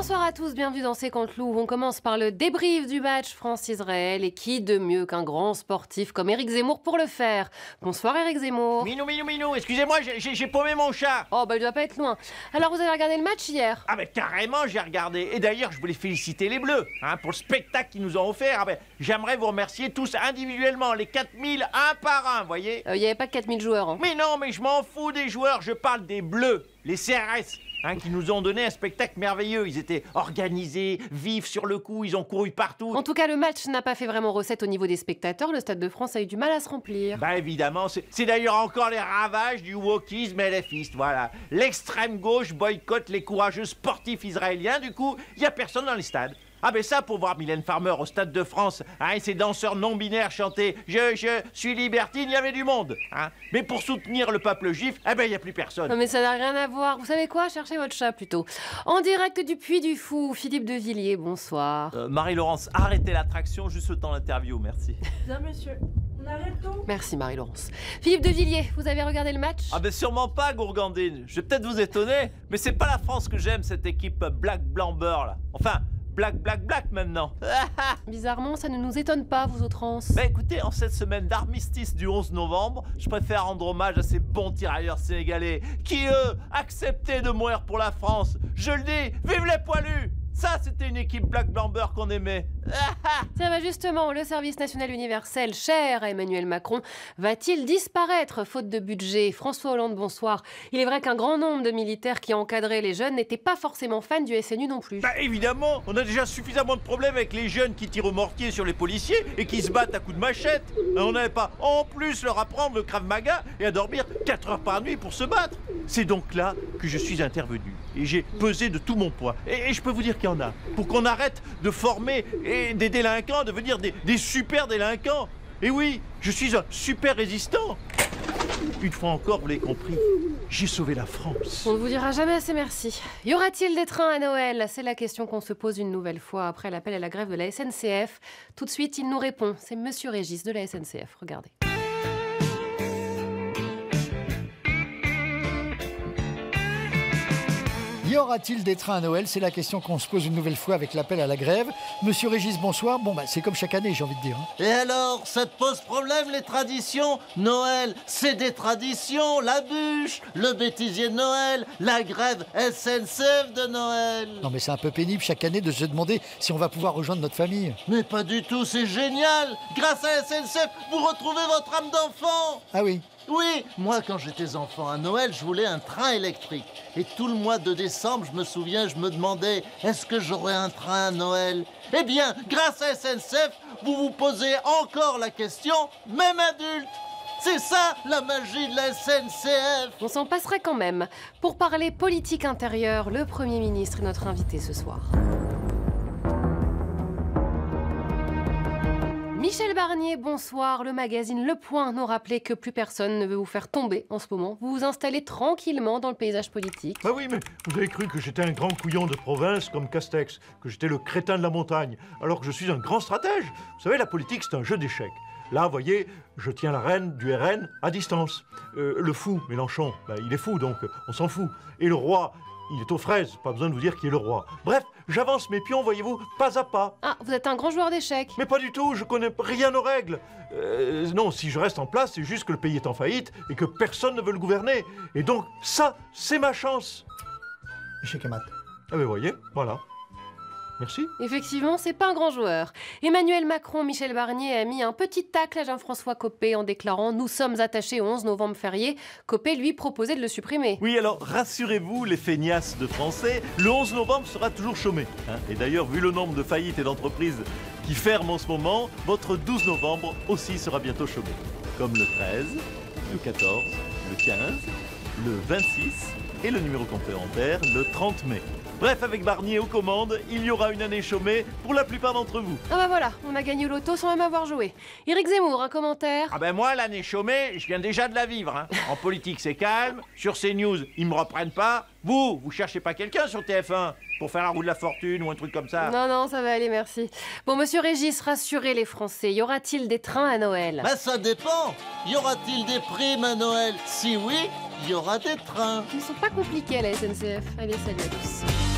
Bonsoir à tous, bienvenue dans C'est contre Loup. On commence par le débrief du match France-Israël. Et qui de mieux qu'un grand sportif comme Éric Zemmour pour le faire? Bonsoir Éric Zemmour. Minou, excusez-moi, j'ai paumé mon chat. Oh bah il doit pas être loin. Alors vous avez regardé le match hier? Ah ben carrément j'ai regardé. Et d'ailleurs je voulais féliciter les Bleus pour le spectacle qu'ils nous ont offert. Ah ben, j'aimerais vous remercier tous individuellement, les 4000 un par un, voyez. Il n'y avait pas 4000 joueurs. Hein. Mais non, mais je m'en fous des joueurs, je parle des Bleus, les CRS. Qui nous ont donné un spectacle merveilleux. Ils étaient organisés, vifs sur le coup, ils ont couru partout. En tout cas, le match n'a pas fait vraiment recette au niveau des spectateurs. Le Stade de France a eu du mal à se remplir. Bah évidemment, c'est d'ailleurs encore les ravages du wokisme LFiste, voilà. L'extrême gauche boycotte les courageux sportifs israéliens, du coup, il n'y a personne dans les stades. Ah ben ça, pour voir Mylène Farmer au Stade de France, et ses danseurs non-binaires chanter « Je suis libertine », il y avait du monde. Mais pour soutenir le peuple juif, eh ben il n'y a plus personne. Non mais ça n'a rien à voir. Vous savez quoi? Cherchez votre chat plutôt. En direct du Puy du Fou, Philippe de Villiers, bonsoir. Marie-Laurence, arrêtez l'attraction, juste le temps d'interview, merci. Bien monsieur, on arrête tout. Merci Marie-Laurence. Philippe de Villiers, vous avez regardé le match? Ah ben sûrement pas, Gourgandine. Je vais peut-être vous étonner, mais c'est pas la France que j'aime, cette équipe Black Blanc Beurre là. Enfin... Black maintenant. Bizarrement, ça ne nous étonne pas, vous outrances. Bah écoutez, en cette semaine d'armistice du 11 novembre, je préfère rendre hommage à ces bons tirailleurs sénégalais qui, eux, acceptaient de mourir pour la France. Je le dis, vive les poilus! Ça, c'était une équipe Black Blanc Beurre qu'on aimait. Ça va justement, le service national universel, cher à Emmanuel Macron, va-t-il disparaître faute de budget? François Hollande, bonsoir. Il est vrai qu'un grand nombre de militaires qui encadraient les jeunes n'étaient pas forcément fans du SNU non plus. Bah évidemment, on a déjà suffisamment de problèmes avec les jeunes qui tirent au mortier sur les policiers et qui se battent à coups de machette. On n'allait pas en plus leur apprendre le Krav Maga et à dormir 4 heures par nuit pour se battre. C'est donc là que je suis intervenu et j'ai pesé de tout mon poids. Et je peux vous dire qu'il y en a. Pour qu'on arrête de former des délinquants à devenir des super délinquants. Et oui, je suis un super résistant. Une fois encore, vous l'avez compris, j'ai sauvé la France. On ne vous dira jamais assez merci. Y aura-t-il des trains à Noël? C'est la question qu'on se pose une nouvelle fois après l'appel à la grève de la SNCF. Tout de suite, il nous répond. C'est Monsieur Régis de la SNCF. Regardez. Y aura-t-il des trains à Noël? C'est la question qu'on se pose une nouvelle fois avec l'appel à la grève. Monsieur Régis, bonsoir. Bon, c'est comme chaque année, j'ai envie de dire. Et alors, ça te pose problème, les traditions? Noël, c'est des traditions. La bûche, le bêtisier de Noël, la grève SNCF de Noël. Non, mais c'est un peu pénible chaque année de se demander si on va pouvoir rejoindre notre famille. Mais pas du tout, c'est génial. Grâce à SNCF, vous retrouvez votre âme d'enfant. Ah oui? Oui, moi quand j'étais enfant à Noël, je voulais un train électrique. Et tout le mois de décembre, je me souviens, je me demandais, est-ce que j'aurais un train à Noël? Eh bien, grâce à SNCF, vous vous posez encore la question, même adulte. C'est ça, la magie de la SNCF. On s'en passerait quand même. Pour parler politique intérieure, le Premier ministre est notre invité ce soir. Michel Barnier, bonsoir. Le magazine Le Point nous rappelait que plus personne ne veut vous faire tomber en ce moment. Vous vous installez tranquillement dans le paysage politique. Bah oui, mais vous avez cru que j'étais un grand couillon de province comme Castex, que j'étais le crétin de la montagne, alors que je suis un grand stratège. Vous savez, la politique, c'est un jeu d'échecs. Là, vous voyez, je tiens la reine du RN à distance. Le fou, Mélenchon, il est fou, donc on s'en fout. Et le roi, il est aux fraises, pas besoin de vous dire qui est le roi. Bref, j'avance mes pions, voyez-vous, pas à pas. Ah, vous êtes un grand joueur d'échecs. Mais pas du tout, je connais rien aux règles. Non, si je reste en place, c'est juste que le pays est en faillite et que personne ne veut le gouverner. Et donc, ça, c'est ma chance. Échec et mat. Ah ben, voyez, voilà. Merci. Effectivement, c'est pas un grand joueur. Emmanuel Macron, Michel Barnier a mis un petit tacle à Jean-François Copé en déclarant « Nous sommes attachés au 11 novembre férié ». Copé lui proposait de le supprimer. Oui, alors rassurez-vous, les feignasses de Français, le 11 novembre sera toujours chômé. Et d'ailleurs, vu le nombre de faillites et d'entreprises qui ferment en ce moment, votre 12 novembre aussi sera bientôt chômé. Comme le 13, le 14, le 15, le 26 et le numéro complémentaire, le 30 mai. Bref, avec Barnier aux commandes, il y aura une année chômée pour la plupart d'entre vous. Ah bah voilà, on a gagné au loto sans même avoir joué. Éric Zemmour, un commentaire? Ah ben moi, l'année chômée, je viens déjà de la vivre. En politique, c'est calme. Sur CNews, ils me reprennent pas. Vous cherchez pas quelqu'un sur TF1 pour faire la roue de la fortune ou un truc comme ça? Non, ça va aller, merci. Bon, monsieur Régis, rassurez les Français. Y aura-t-il des trains à Noël? Bah ça dépend. Y aura-t-il des primes à Noël? Si oui, il y aura des trains. Ils sont pas compliqués à la SNCF. Allez, salut à tous.